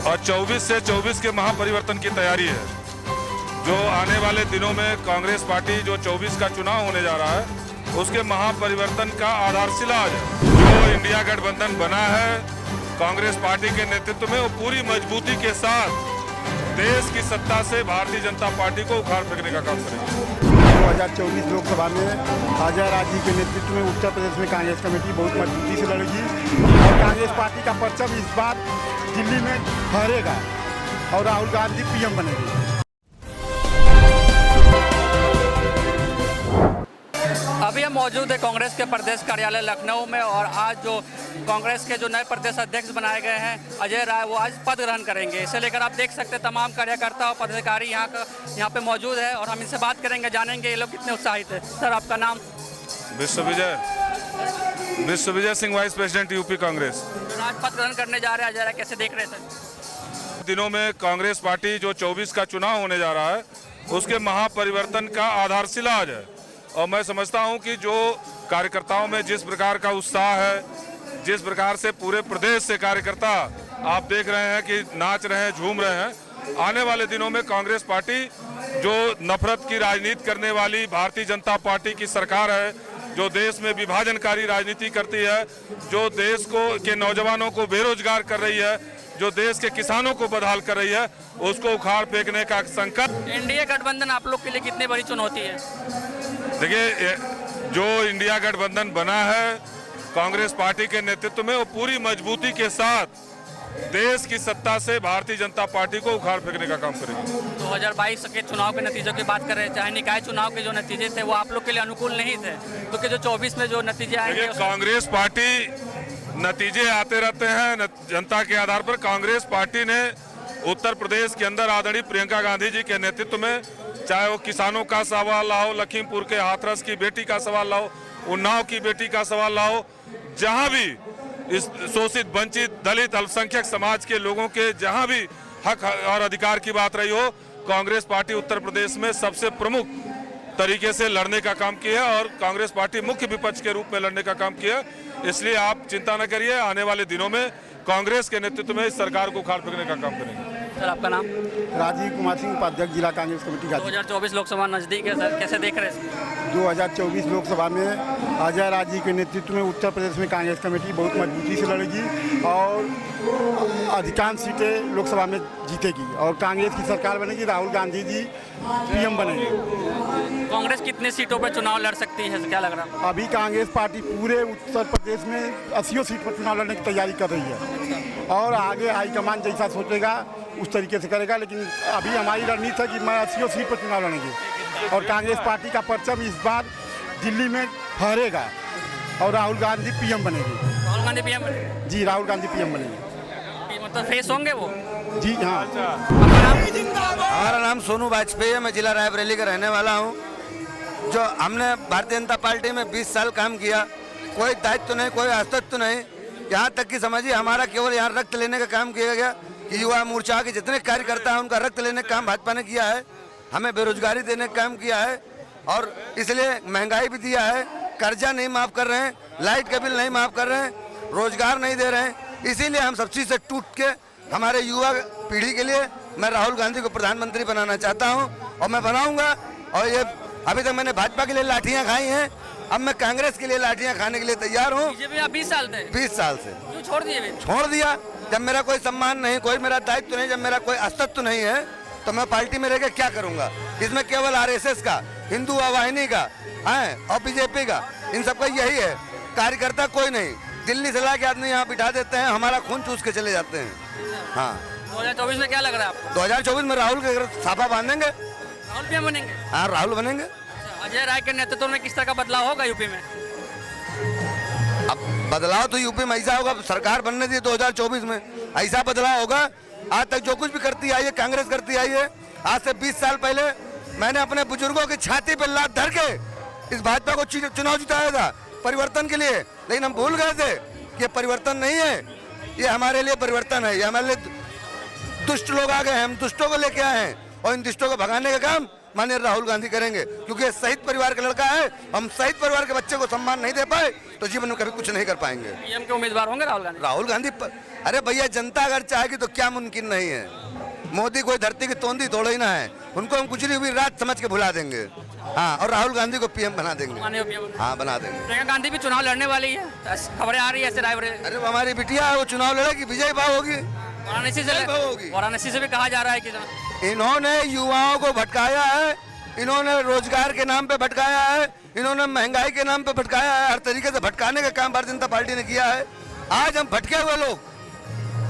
और 24 से 24 के महापरिवर्तन की तैयारी है। जो आने वाले दिनों में कांग्रेस पार्टी जो 24 का चुनाव होने जा रहा है उसके महापरिवर्तन का आधारशिला आज है। जो इंडिया गठबंधन बना है कांग्रेस पार्टी के नेतृत्व में, वो पूरी मजबूती के साथ देश की सत्ता से भारतीय जनता पार्टी को उखाड़ फेंकने का काम करेगी। 2024 लोकसभा में अजय राज जी के नेतृत्व में उत्तर प्रदेश में कांग्रेस कमेटी बहुत मजबूती से लड़ेगी और कांग्रेस पार्टी का परचम इस बार दिल्ली में फहरेगा और राहुल गांधी पीएम बनेंगे। अभी हम मौजूद है कांग्रेस के प्रदेश कार्यालय लखनऊ में और आज जो कांग्रेस के जो नए प्रदेश अध्यक्ष बनाए गए हैं अजय राय, वो आज पद ग्रहण करेंगे। इसे लेकर आप देख सकते हैं तमाम कार्यकर्ता और पदाधिकारी यहाँ पे मौजूद है और हम इनसे बात करेंगे, जानेंगे ये लोग कितने उत्साहित है। सर, आपका नाम? Vishwavijay Singh, vice president UP Congress. आज पद ग्रहण करने जा रहे हैं अजय राय, कैसे देख रहे हैं सर? दिनों में कांग्रेस पार्टी जो 24 का चुनाव होने जा रहा है उसके महापरिवर्तन का आधारशिला आज है। और मैं समझता हूं कि जो कार्यकर्ताओं में जिस प्रकार का उत्साह है, जिस प्रकार से पूरे प्रदेश से कार्यकर्ता आप देख रहे हैं कि नाच रहे हैं, झूम रहे हैं, आने वाले दिनों में कांग्रेस पार्टी जो नफरत की राजनीति करने वाली भारतीय जनता पार्टी की सरकार है, जो देश में विभाजनकारी राजनीति करती है, जो देश के नौजवानों को बेरोजगार कर रही है, जो देश के किसानों को बदहाल कर रही है, उसको उखाड़ फेंकने का संकल्प। एनडीए गठबंधन आप लोग के लिए कितनी बड़ी चुनौती है? देखिए, जो इंडिया गठबंधन बना है कांग्रेस पार्टी के नेतृत्व में, वो पूरी मजबूती के साथ देश की सत्ता से भारतीय जनता पार्टी को उखाड़ फेंकने का काम करेगी। 2022 के चुनाव के नतीजों की बात कर रहे हैं, चाहे निकाय चुनाव के जो नतीजे थे वो आप लोग के लिए अनुकूल नहीं थे, क्योंकि जो 24 में जो नतीजे आएंगे कांग्रेस पार्टी, नतीजे आते रहते हैं जनता के आधार पर। कांग्रेस पार्टी ने उत्तर प्रदेश के अंदर आदरणीय प्रियंका गांधी जी के नेतृत्व में, चाहे वो किसानों का सवाल लाओ, लखीमपुर के हाथरस की बेटी का सवाल लाओ, उन्नाव की बेटी का सवाल लाओ, जहां भी इस शोषित, वंचित, दलित, अल्पसंख्यक समाज के लोगों के जहां भी हक और अधिकार की बात रही हो, कांग्रेस पार्टी उत्तर प्रदेश में सबसे प्रमुख तरीके से लड़ने का काम किया है और कांग्रेस पार्टी मुख्य विपक्ष के रूप में लड़ने का काम किया। इसलिए आप चिंता न करिए, आने वाले दिनों में कांग्रेस के नेतृत्व में इस सरकार को उखाड़ फेंकने का काम करेंगे। सर, आपका नाम? राजीव कुमार सिंह, उपाध्यक्ष जिला कांग्रेस कमेटी। 2024 लोकसभा नजदीक है सर, कैसे देख रहे हैं? 2024 लोकसभा में अजय राज जी के नेतृत्व में उत्तर प्रदेश में कांग्रेस कमेटी बहुत मजबूती से लड़ेगी और अधिकांश सीटें लोकसभा में जीतेगी और कांग्रेस की सरकार बनेगी, राहुल गांधी जी पीएम बनेंगे। कांग्रेस कितने सीटों पर चुनाव लड़ सकती है, क्या लग रहा है? अभी कांग्रेस पार्टी पूरे उत्तर प्रदेश में 80 सीट पर चुनाव लड़ने की तैयारी कर रही है और आगे हाईकमान जैसा सोचेगा उस तरीके से करेगा, लेकिन अभी हमारी रणनीति है कि मैं 80 सीट पर चुनाव लड़ेंगे और कांग्रेस पार्टी का परचम इस बार दिल्ली में फहरेगा और राहुल गांधी पीएम बनेगी। राहुल गांधी पीएम बनेंगे? जी, राहुल गांधी पीएम बनेंगे। मतलब फेस होंगे वो? जी हाँ। हमारा नाम सोनू वाजपेयी है, मैं जिला रायबरेली का रहने वाला हूँ। जो हमने भारतीय जनता पार्टी में 20 साल काम किया, कोई दायित्व नहीं, कोई अस्तित्व नहीं, यहाँ तक कि समझिए हमारा केवल यहाँ रक्त लेने का काम किया गया कि युवा मोर्चा के जितने कार्यकर्ता हैं उनका रक्त लेने का काम भाजपा ने किया है, हमें बेरोजगारी देने का काम किया है और इसलिए महंगाई भी दिया है, कर्जा नहीं माफ़ कर रहे हैं, लाइट का बिल नहीं माफ़ कर रहे हैं, रोजगार नहीं दे रहे हैं। इसीलिए हम सब चीज़ से टूट के हमारे युवा पीढ़ी के लिए मैं राहुल गांधी को प्रधानमंत्री बनाना चाहता हूँ और मैं बनाऊंगा। और ये अभी तक मैंने भाजपा के लिए लाठियाँ खाई हैं, अब मैं कांग्रेस के लिए लाठियाँ खाने के लिए तैयार हूँ। 20 साल थे? 20 साल से। क्यों छोड़ दिए? छोड़ दिया, जब मेरा कोई सम्मान नहीं, कोई मेरा दायित्व नहीं, जब मेरा कोई अस्तित्व नहीं है तो मैं पार्टी में रहकर क्या करूँगा। इसमें केवल RSS का, हिंदू वाहिनी का है और बीजेपी का, इन सबका यही है, कार्यकर्ता कोई नहीं। दिल्ली से ला के आदमी यहाँ बिठा देते हैं, हमारा खून चूस के चले जाते हैं। हाँ, 2024 में क्या लग रहा है आपको? 2024 में राहुल के साफा बांधेंगे। राहुल पीएम बनेंगे? हाँ, राहुल बनेंगे। अजय राय के नेतृत्व में किस तरह का बदलाव होगा यूपी में? अब बदलाव तो यूपी में ऐसा होगा, सरकार बनने दी 2024 में ऐसा बदलाव होगा। आज तक जो कुछ भी करती आई है कांग्रेस करती आई है, आज से 20 साल पहले मैंने अपने बुजुर्गों की छाती पर लात धर के इस भाजपा को चुनाव जिताया था परिवर्तन के लिए, लेकिन हम भूल गए थे कि परिवर्तन नहीं है, ये हमारे लिए परिवर्तन है। ये हमारे लिए दुष्ट लोग आ गए हैं, हम दुष्टों को लेके आए हैं और इन दुष्टों को भगाने का काम माननीय राहुल गांधी करेंगे, क्योंकि ये शहीद परिवार का लड़का है। हम शहीद परिवार के बच्चे को सम्मान नहीं दे पाए तो जीवन में कभी कुछ नहीं कर पाएंगे। पीएम के उम्मीदवार होंगे राहुल गांधी? अरे भैया, जनता अगर चाहेगी तो क्या मुमकिन नहीं है। मोदी कोई धरती की तोंदी थोड़ा ही ना है, उनको हम गुजरी हुई रात समझ के भुला देंगे। हाँ, और राहुल गांधी को पीएम बना देंगे। हाँ, बना देंगे। प्रियंका गांधी भी चुनाव लड़ने वाली है, खबरें आ रही है ऐसे रायबरेली। अरे वो हमारी बिटिया है, वो चुनाव लड़ेगी, विजय भाव होगी। वाराणसी से भी कहा जा रहा है कि इन्होंने युवाओं को भटकाया है, इन्होंने रोजगार के नाम पे भटकाया है, इन्होंने महंगाई के नाम पे भटकाया है। हर तरीके से भटकाने का काम भारतीय जनता पार्टी ने किया है। आज हम भटके हुए लोग,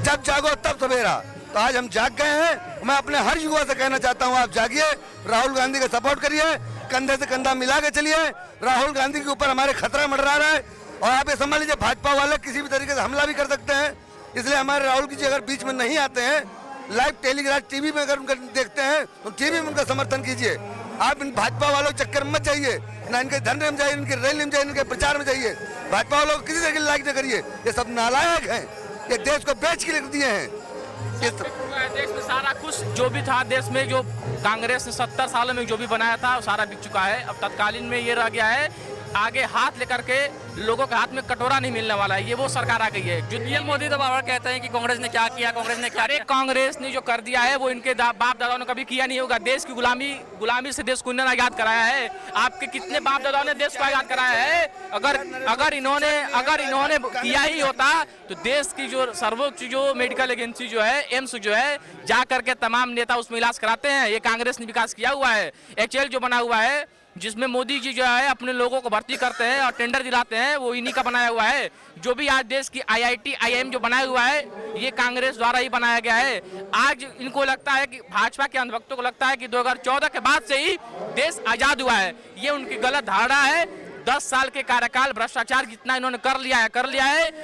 जब जागो तब सवेरा, तो आज हम जाग गए हैं। मैं अपने हर युवा से कहना चाहता हूं, आप जागिए, राहुल गांधी का सपोर्ट करिए, कंधे से कंधा मिला के चलिए। राहुल गांधी के ऊपर हमारे खतरा मंडरा रहा है और आप ये समझ लीजिए भाजपा वाले किसी भी तरीके से हमला भी कर सकते हैं। इसलिए हमारे राहुल जी अगर बीच में नहीं आते हैं, लाइव टेलीग्राफ टीवी में अगर उनका देखते हैं तो टीवी में उनका समर्थन कीजिए। आप इन भाजपा वालों के चक्कर में मत जाइए, ना इनके धरने में जाइए, इनके रैली में जाइए, इनके प्रचार में जाइए। भाजपा वालों को किसी तरह की लाइक न करिए, ये सब नालायक हैं, ये देश को बेच के लिख दिए हैं। देश में सारा कुछ जो भी था, देश में जो कांग्रेस ने 70 सालों में जो भी बनाया था वो सारा बिक चुका है। अब तत्कालीन में ये रह गया है, आगे हाथ लेकर के लोगों के हाथ में कटोरा नहीं मिलने वाला है। ये वो सरकार आ गई है। जो पीएम मोदी तो बार कहते हैं कि कांग्रेस ने क्या किया, कांग्रेस ने क्या किया। कांग्रेस ने जो कर दिया है वो इनके बाप दादाओं ने कभी किया नहीं होगा। देश की गुलामी से देश को इन्होंने आजाद कराया है। आपके कितने बाप दादाओं ने देश को आजाद कराया है? अगर इन्होंने किया ही होता तो देश की जो सर्वोच्च जो मेडिकल एजेंसी जो है, एम्स जो है, जा करके तमाम नेता उसमें इलाज कराते हैं। ये कांग्रेस ने विकास किया हुआ है। HL जो बना हुआ है, जिसमें मोदी जी जो है अपने लोगों को भर्ती करते हैं और टेंडर दिलाते हैं, वो इन्हीं का बनाया हुआ है। जो भी आज देश की IIT IIM जो बनाया हुआ है, ये कांग्रेस द्वारा ही बनाया गया है। आज इनको लगता है कि भाजपा के अंधभक्तों को लगता है कि 2014 के बाद से ही देश आजाद हुआ है। ये उनकी गलत धारणा है। 10 साल के कार्यकाल भ्रष्टाचार जितना इन्होंने कर लिया है।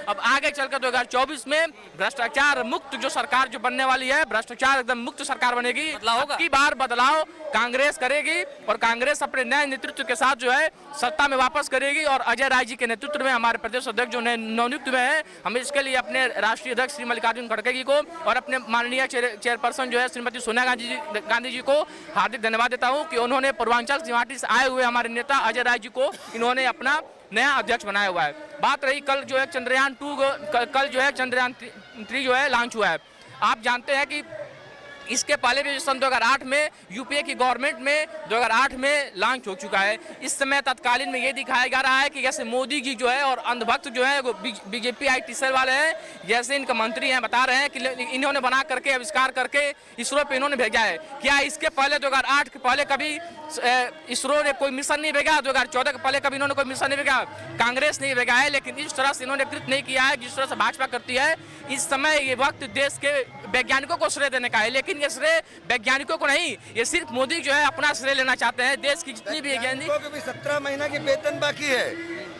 अब आगे चलकर 2024 में भ्रष्टाचार मुक्त जो सरकार जो बनने वाली है, भ्रष्टाचार एकदम मुक्त सरकार बनेगी। की बार बदलाव कांग्रेस करेगी और कांग्रेस अपने नए नेतृत्व के साथ जो है सत्ता में वापस करेगी। और अजय राय जी के नेतृत्व में हमारे प्रदेश अध्यक्ष जो नवनियुक्त हुए हैं, हम इसके लिए अपने राष्ट्रीय अध्यक्ष श्री मल्लिकार्जुन खड़गे जी को और अपने माननीय चेयरपर्सन जो है श्रीमती सोनिया गांधी जी को हार्दिक धन्यवाद देता हूँ कि उन्होंने पूर्वांचल सीमांचल से आए हुए हमारे नेता अजय राय जी को इन्होंने अपना नया अध्यक्ष बनाया हुआ है। बात रही कल जो है चंद्रयान 3 जो है लॉन्च हुआ है। आप जानते हैं कि इसके पहले भी सन 2008 में यूपीए की गवर्नमेंट में 2008 में लॉन्च हो चुका है। इस समय तत्कालीन में ये दिखाया जा रहा है कि जैसे मोदी जी जो है और अंधभक्त जो है वो बीजेपी IT सेल वाले हैं, जैसे इनका मंत्री हैं बता रहे हैं कि इन्होंने बना करके आविष्कार करके इसरो पे इन्होंने भेजा है। क्या इसके पहले 2008 के पहले कभी इसरो ने कोई मिशन नहीं भेजा? 2014 के पहले कभी इन्होंने कोई मिशन नहीं भेजा? कांग्रेस ने भेजा है, लेकिन इस तरह से इन्होंने कृत नहीं किया है जिस तरह से भाजपा करती है। इस समय ये वक्त देश के वैज्ञानिकों को श्रेय देने का है, लेकिन ये श्रेय वैज्ञानिकों को नहीं, ये सिर्फ मोदी जो है अपना श्रेय लेना चाहते हैं। देश की जितनी भी वैज्ञानिकों की भी 17 महीने की वेतन बाकी है,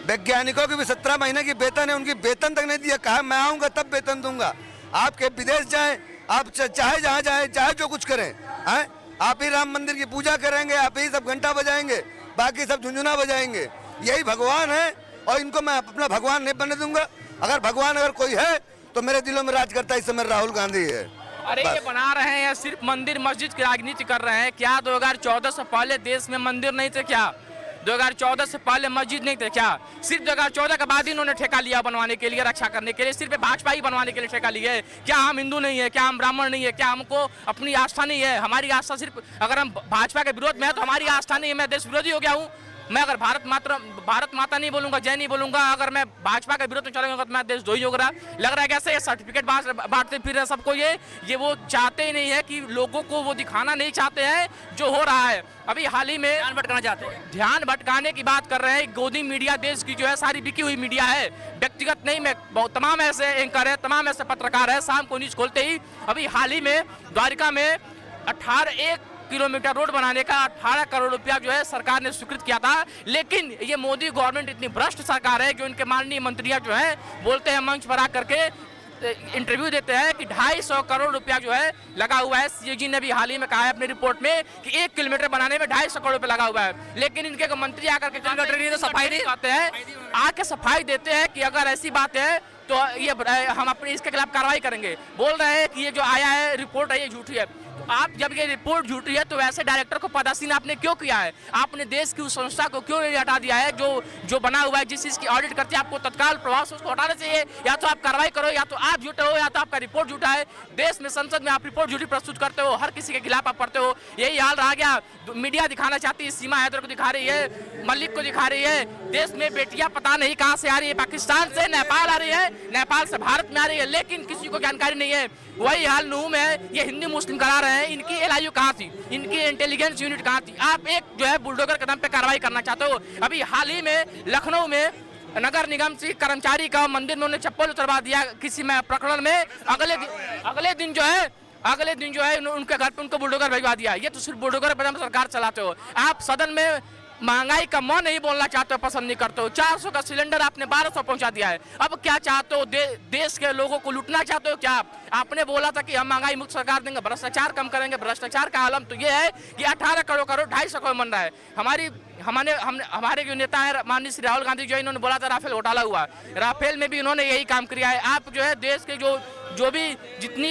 वैज्ञानिकों की भी 17 महीने की वेतन है, उनकी वेतन तक नहीं दिया। कहा मैं आऊंगा तब वेतन दूंगा। आपके विदेश जाएं, आप चाहे जहाँ जाएं, चाहे जो कुछ करें, हैं? आप ही राम मंदिर की पूजा करेंगे, आप ही सब घंटा बजाएंगे, बाकी सब झुंझुना बजाएंगे। यही भगवान है और इनको मैं अपना भगवान नहीं बनने दूंगा। अगर कोई है तो मेरे दिलों में राज करता है इस समय राहुल गांधी है। अरे ये बना रहे हैं, सिर्फ मंदिर मस्जिद की राजनीति कर रहे हैं। क्या 2014 से पहले देश में मंदिर नहीं थे? क्या 2014 से पहले मस्जिद नहीं थे? क्या सिर्फ 2014 के बाद ही इन्होंने ठेका लिया बनवाने के लिए, रक्षा करने के लिए? सिर्फ भाजपा ही बनवाने के लिए ठेका लिया है? क्या हम हिंदू नहीं है? क्या हम ब्राह्मण नहीं है? क्या हमको अपनी आस्था नहीं है? हमारी आस्था सिर्फ, अगर हम भाजपा के विरोध में है तो हमारी आस्था नहीं है, मैं देश विरोधी हो गया हूँ। मैं अगर भारत माता नहीं बोलूंगा, जय नहीं बोलूंगा, अगर मैं भाजपा के विरोध में चलूंगा तो मैं देशद्रोही हो रहा। लग रहा है कैसे ये सर्टिफिकेट बांटते फिर रहे सबको। ये वो चाहते ही नहीं है कि लोगों को वो दिखाना नहीं चाहते हैं जो हो रहा है। अभी हाल ही में ध्यान भटकाना चाहते हैं, ध्यान भटकाने की बात कर रहे हैं। गोदी मीडिया देश की जो है सारी बिकी हुई मीडिया है, व्यक्तिगत नहीं। मैं तमाम ऐसे एंकर है, तमाम ऐसे पत्रकार है, शाम को न्यूज खोलते ही अभी हाल ही में द्वारिका में 1 किलोमीटर रोड बनाने का 18 करोड़ रुपया जो है सरकार ने स्वीकृत किया था। लेकिन ये मोदी गवर्नमेंट इतनी भ्रष्ट सरकार है जो इनके माननीय मंत्रियां जो है बोलते हैं मंच पर आकर के इंटरव्यू देते हैं कि 250 करोड़ रुपया जो है लगा हुआ है। CAG ने भी हाल ही में कहा है अपनी रिपोर्ट में कि 1 किलोमीटर बनाने में 250 करोड़ रुपया लगा हुआ है। लेकिन इनके मंत्री आकर के तो सफाई नहीं आते हैं, आके सफाई देते हैं कि अगर ऐसी बात है तो ये हम अपने इसके खिलाफ कार्रवाई करेंगे। बोल रहे हैं कि ये जो आया है रिपोर्ट है ये झूठी है। आप जब ये रिपोर्ट झूठी है तो वैसे डायरेक्टर को पदासीन आपने क्यों किया है? आपने देश की उस संस्था को क्यों ये हटा दिया है जो बना हुआ है, जिस चीज की ऑडिट करती है? आपको तत्काल प्रभाव से उसको हटाना चाहिए। या तो आप कार्रवाई करो, या तो आप झूठे हो, या तो आपका रिपोर्ट झूठा है। देश में संसद में आप रिपोर्ट झूठी प्रस्तुत करते हो, हर किसी के खिलाफ आप पढ़ते हो। यही हाल रहा गया। मीडिया दिखाना चाहती है, सीमा हैदर को दिखा रही है, मलिक को दिखा रही है। देश में बेटियां पता नहीं कहां से आ रही है, पाकिस्तान से नेपाल आ रही है, नेपाल से भारत में आ रही है, लेकिन किसी को जानकारी नहीं है। वही हाल नूह में ये हिंदू मुस्लिम करा रहे हैं। इनकी LIU कहाँ थी? इनकी इंटेलिजेंस यूनिट कहाँ थी? आप एक जो है बुलडोजर कदम पे कार्रवाई करना चाहते हो। अभी हाल ही में लखनऊ में नगर निगम से कर्मचारी का मंदिर में उन्हें चप्पल उतरवा दिया किसी में प्रकरण में। अगले दिन जो है उनके घर पे उनको बुलडोजर भिजवा दिया। ये तो सिर्फ बुलडोजर पे सरकार चलाते हो। आप सदन में महंगाई का मुंह नहीं बोलना चाहते हो, पसंद नहीं करते हो। 400 का सिलेंडर आपने 1200 पहुंचा दिया है। अब क्या चाहते हो? देश के लोगों को लूटना चाहते हो क्या आप? आपने बोला था कि हम महंगाई मुक्त सरकार देंगे, भ्रष्टाचार कम करेंगे। भ्रष्टाचार का आलम तो ये है कि 18 करोड़ 250 करोड़ बन रहा है। हमारे जो नेता है माननीय श्री राहुल गांधी जो इन्होंने बोला था राफेल घोटाला हुआ, राफेल में भी इन्होंने यही काम किया है। आप जो है देश के जो भी जितनी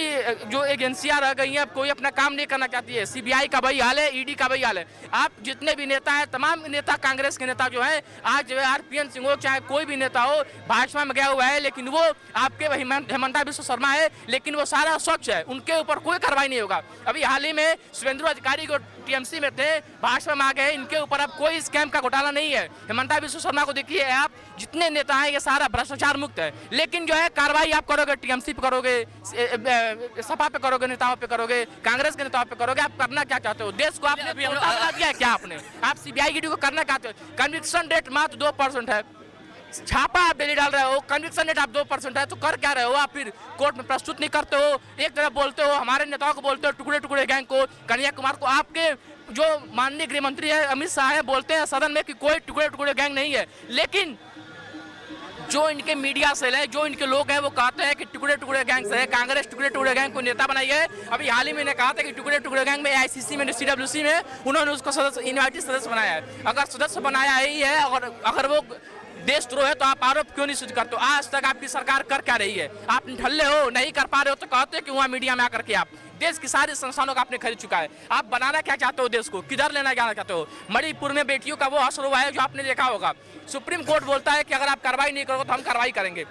जो एजेंसियां रह गई हैं, कोई अपना काम नहीं करना चाहती है। CBI का वही हाल है, ED का वही हाल है। आप जितने भी नेता हैं, तमाम नेता, कांग्रेस के नेता जो हैं, आज जो है RPN सिंह हो, चाहे कोई भी नेता हो, भाजपा में गया हुआ है, लेकिन वो आपके हेमंता बिश्व शर्मा है, लेकिन वो सारा स्वच्छ है, उनके ऊपर कोई कार्रवाई नहीं होगा। अभी हाल ही में शुभेंदु अधिकारी को TMC में थे, भाजपा में आ गए, इनके ऊपर अब कोई स्कैम का घोटाला नहीं है। हेमंता बिश्व शर्मा को देखिए, आप जितने नेता हैं ये सारा भ्रष्टाचार मुक्त है, लेकिन जो है कार्रवाई आप करोगे TMC पे करोगे, सपा पे करोगे, नेताओं पे करोगे, कांग्रेस के नेताओं पे करोगे। आप करना क्या चाहते हो? देश को आपने बना दिया है क्या आपने? आप CBI ED को करना चाहते हो? कन्विक्शन रेट मात्र 2% है, छापा आप डेली डाल रहे हो, कन्विक्शन रेट आप 2% है, तो कर क्या रहे हो? आप फिर कोर्ट में प्रस्तुत नहीं करते हो। एक तरफ बोलते हो, हमारे नेताओं को बोलते हो टुकड़े टुकड़े गैंग को, कन्हैया कुमार को। आपके जो माननीय गृह मंत्री है अमित शाह है, बोलते हैं सदन में कि कोई टुकड़े टुकड़े गैंग नहीं है, लेकिन जो इनके मीडिया सेल है, जो इनके लोग हैं, वो कहते हैं कि टुकड़े टुकड़े गैंग से है। कांग्रेस टुकड़े टुकड़े गैंग को नेता बनाई है। अभी हाल ही में कहा था कि टुकड़े टुकड़े गैंग में ICC में, CWC में उन्होंने उसको इनवाइटेड सदस्य बनाया है। अगर सदस्य बनाया ही है और अगर वो देशद्रोह है तो आप आरोप क्यों नहीं सिद्ध करते हो? आज तक आपकी सरकार कर क्या रही है? आप ढल्ले हो, नहीं कर पा रहे हो, तो कहते हो कि वहाँ मीडिया में आकर के आप देश की सारी संस्थानों को आपने खरीद चुका है। आप बनाना क्या चाहते हो? देश को किधर लेना जाना चाहते हो? मणिपुर में बेटियों का वो असर हुआ है जो आपने देखा होगा। सुप्रीम कोर्ट बोलता है कि अगर आप कार्रवाई नहीं करोगे तो हम कार्रवाई करेंगे।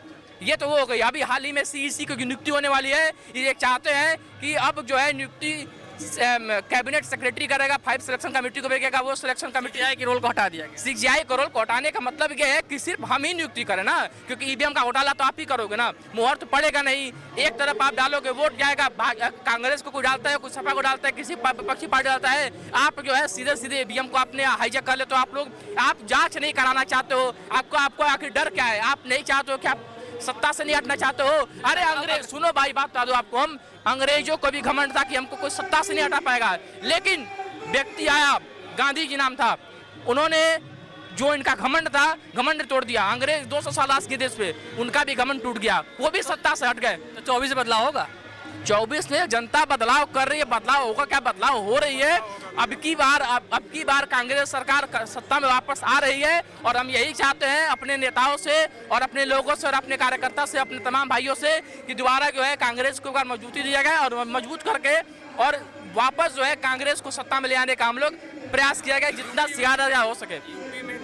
ये तो वो हो गई। अभी हाल ही में CEC की नियुक्ति होने वाली है। ये चाहते हैं कि अब जो है नियुक्ति कैबिनेट सेक्रेटरी करेगा, 5 सिलेक्शन कमेटी को भेजेगा, वो सिलेक्शन कमेटी CBI के रोल को हटा दिया गया। CBI के रोल को हटाने का मतलब ये है कि सिर्फ हम ही नियुक्ति करें ना, क्योंकि EVM का घोटाला तो आप ही करोगे ना, मुहर तो पड़ेगा नहीं। एक तरफ आप डालोगे, वोट जाएगा, कांग्रेस को कोई डालता है, कोई सपा को डालता है, किसी विपक्षी पार्टी डालता है। आप जो है सीधे सीधे EVM को आपने हाईजैक कर ले, तो आप जांच नहीं कराना चाहते हो। आपको आखिर डर क्या है? आप नहीं चाहते हो कि आप सत्ता से नहीं हटना चाहते हो? अरे अंग्रेज, सुनो भाई, बात बता दो आपको, हम अंग्रेजों को भी घमंड था कि हमको कोई सत्ता से नहीं हटा पाएगा, लेकिन व्यक्ति आया, गांधी जी नाम था, उन्होंने जो इनका घमंड था, घमंड तोड़ दिया। अंग्रेज 200 साल राज के देश पे, उनका भी घमंड टूट गया, वो भी सत्ता से हट गए। तो 24 में बदलाव होगा? 24 में जनता बदलाव कर रही है। बदलाव होगा क्या? बदलाव हो रही है। अब की बार कांग्रेस सरकार सत्ता में वापस आ रही है, और हम यही चाहते हैं अपने नेताओं से और अपने लोगों से और अपने कार्यकर्ता से, अपने तमाम भाइयों से, कि दोबारा जो है कांग्रेस को मजबूती दिया जाए और मजबूत करके और वापस जो है कांग्रेस को सत्ता में ले आने का हम लोग प्रयास किया गया, जितना ज्यादा हो सके।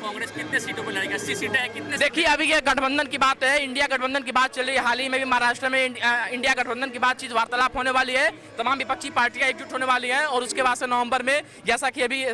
कांग्रेस कितने सीटों पर लड़ेगा? 80 सीटें हैं कितने? देखिए, अभी ये गठबंधन की बात है, इंडिया गठबंधन की बात चल रही है। हाल ही में भी महाराष्ट्र में इंडिया गठबंधन की बातचीत वार्तालाप होने वाली है, तमाम विपक्षी पार्टियां एकजुट होने वाली हैं, और उसके बाद से नवंबर में, जैसा कि अभी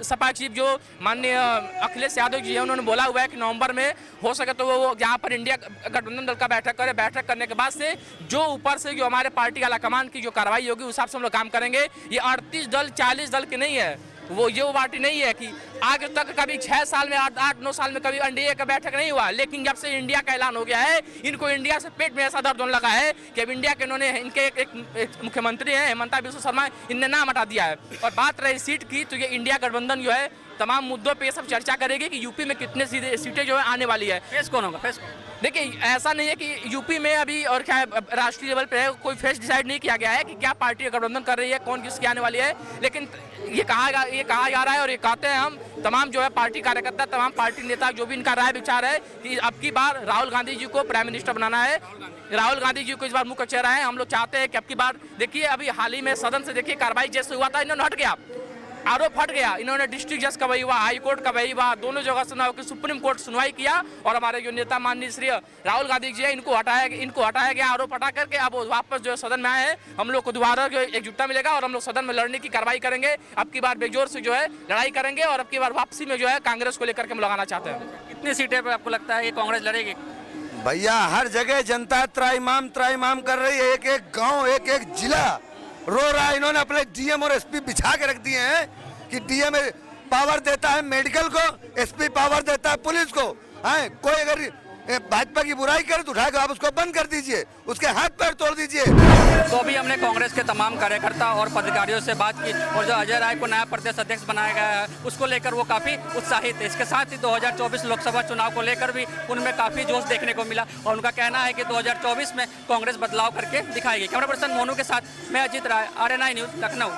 सपा चीफ जो माननीय अखिलेश यादव जी है, उन्होंने बोला हुआ है कि नवंबर में हो सके तो वो जहाँ पर इंडिया गठबंधन दल का बैठक करे, बैठक करने के बाद से जो ऊपर से जो हमारे पार्टी आलाकमान की जो कार्रवाई होगी, उस हिसाब से हम लोग काम करेंगे। ये 38 दल 40 दल की नहीं है, वो ये पार्टी नहीं है कि आगे तक कभी 6 साल में 8-9 साल में कभी एनडीए का बैठक नहीं हुआ, लेकिन जब से इंडिया का ऐलान हो गया है, इनको इंडिया से पेट में ऐसा दर्द होने लगा है कि अब इंडिया के इन्होंने इनके एक मुख्यमंत्री हैं हेमंता बिश्व शर्मा, इनने नाम हटा दिया है। और बात रही सीट की, तो ये इंडिया गठबंधन जो है तमाम मुद्दों पर सब चर्चा करेगी कि यूपी में कितने सीटें जो है आने वाली है। फेस कौन होगा? फेस देखिए ऐसा नहीं है कि यूपी में अभी और क्या राष्ट्रीय लेवल पे कोई फेस डिसाइड नहीं किया गया है कि क्या पार्टी गठबंधन कर रही है, कौन किसकी आने वाली है, लेकिन ये कहा जा रहा है और ये कहते हैं हम तमाम जो है पार्टी कार्यकर्ता, तमाम पार्टी नेता, जो भी इनका राय विचार है कि अब की बार राहुल गांधी जी को प्राइम मिनिस्टर बनाना है। राहुल गांधी जी को इस बार मुख्य चेहरा है। हम लोग चाहते हैं कि अब की बार देखिए अभी हाल ही में सदन से देखिए कार्रवाई जैसे हुआ था, इन्होंने हट गया, आरोप हट गया, इन्होंने डिस्ट्रिक्ट जज का वही हुआ, हाई कोर्ट का वही हुआ, दोनों जगह सुनवाई की, सुप्रीम कोर्ट सुनवाई किया और हमारे जो नेता माननीय श्री राहुल गांधी जी है इनको हटाया गया, आरोप हटा करके अब वापस जो है सदन में आए हैं। हम लोग को दोबारा जो एकजुटता मिलेगा और हम लोग सदन में लड़ने की कार्रवाई करेंगे। अब की बार बेजोर से जो है लड़ाई करेंगे और अब की बार वापसी में जो है कांग्रेस को लेकर के हम लगाना चाहते हैं। कितनी सीटें पर आपको लगता है कि कांग्रेस लड़ेगी? भैया हर जगह जनता त्राइमाम कर रही है, एक एक गांव एक एक जिला रो रहा है। इन्होंने अपने डीएम और एसपी बिछा के रख दिए हैं कि डीएम पावर देता है मेडिकल को, एसपी पावर देता है पुलिस को। कोई अगर भाजपा की बुराई करे तो उठाकर आप उसको बंद कर दीजिए, उसके हाथ पैर तोड़ दीजिए। तो अभी हमने कांग्रेस के तमाम कार्यकर्ता और पदाधिकारियों से बात की और जो अजय राय को नया प्रदेश अध्यक्ष बनाया गया है उसको लेकर वो काफ़ी उत्साहित है। इसके साथ ही 2024 लोकसभा चुनाव को लेकर भी उनमें काफ़ी जोश देखने को मिला और उनका कहना है कि 2024 में कांग्रेस बदलाव करके दिखाएगी। कैमरा पर्सन मोनू के साथ मैं अजीत राय, RNI न्यूज़, लखनऊ।